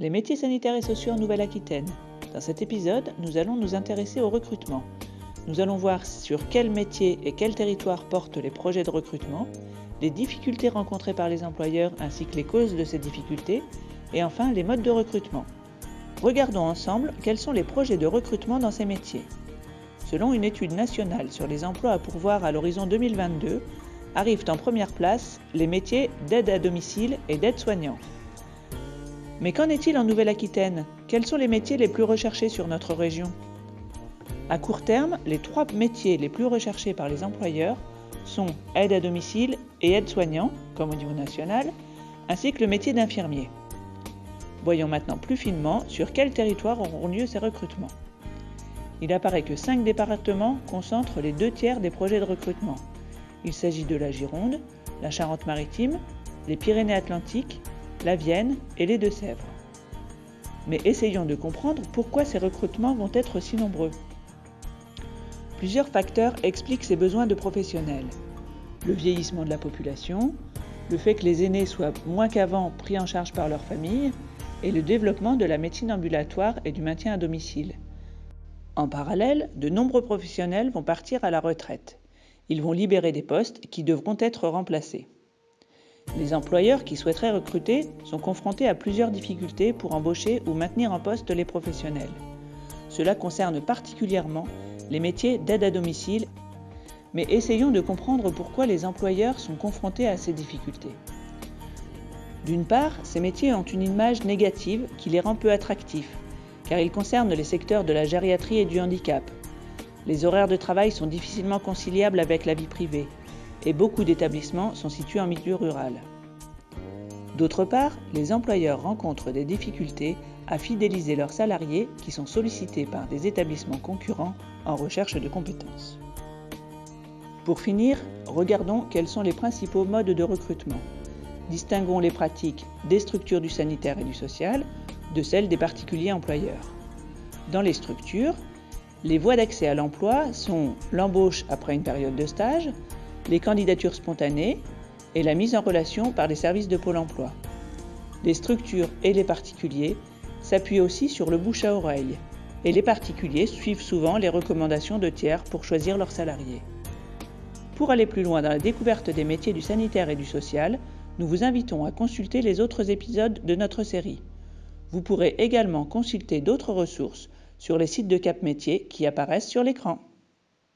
Les métiers sanitaires et sociaux en Nouvelle-Aquitaine. Dans cet épisode, nous allons nous intéresser au recrutement. Nous allons voir sur quels métiers et quels territoires portent les projets de recrutement, les difficultés rencontrées par les employeurs ainsi que les causes de ces difficultés, et enfin les modes de recrutement. Regardons ensemble quels sont les projets de recrutement dans ces métiers. Selon une étude nationale sur les emplois à pourvoir à l'horizon 2022, arrivent en première place les métiers d'aide à domicile et d'aide-soignant. Mais qu'en est-il en Nouvelle-Aquitaine? Quels sont les métiers les plus recherchés sur notre région? À court terme, les 3 métiers les plus recherchés par les employeurs sont aide à domicile et aide-soignant, comme au niveau national, ainsi que le métier d'infirmier. Voyons maintenant plus finement sur quel territoire auront lieu ces recrutements. Il apparaît que 5 départements concentrent les 2/3 des projets de recrutement. Il s'agit de la Gironde, la Charente-Maritime, les Pyrénées-Atlantiques, la Vienne et les Deux-Sèvres. Mais essayons de comprendre pourquoi ces recrutements vont être si nombreux. Plusieurs facteurs expliquent ces besoins de professionnels. Le vieillissement de la population, le fait que les aînés soient moins qu'avant pris en charge par leur famille et le développement de la médecine ambulatoire et du maintien à domicile. En parallèle, de nombreux professionnels vont partir à la retraite. Ils vont libérer des postes qui devront être remplacés. Les employeurs qui souhaiteraient recruter sont confrontés à plusieurs difficultés pour embaucher ou maintenir en poste les professionnels. Cela concerne particulièrement les métiers d'aide à domicile, mais essayons de comprendre pourquoi les employeurs sont confrontés à ces difficultés. D'une part, ces métiers ont une image négative qui les rend peu attractifs, car ils concernent les secteurs de la gériatrie et du handicap. Les horaires de travail sont difficilement conciliables avec la vie privée, et beaucoup d'établissements sont situés en milieu rural. D'autre part, les employeurs rencontrent des difficultés à fidéliser leurs salariés qui sont sollicités par des établissements concurrents en recherche de compétences. Pour finir, regardons quels sont les principaux modes de recrutement. Distinguons les pratiques des structures du sanitaire et du social de celles des particuliers employeurs. Dans les structures, les voies d'accès à l'emploi sont l'embauche après une période de stage, les candidatures spontanées et la mise en relation par les services de Pôle emploi. Les structures et les particuliers s'appuient aussi sur le bouche à oreille et les particuliers suivent souvent les recommandations de tiers pour choisir leurs salariés. Pour aller plus loin dans la découverte des métiers du sanitaire et du social, nous vous invitons à consulter les autres épisodes de notre série. Vous pourrez également consulter d'autres ressources sur les sites de Cap Métiers qui apparaissent sur l'écran.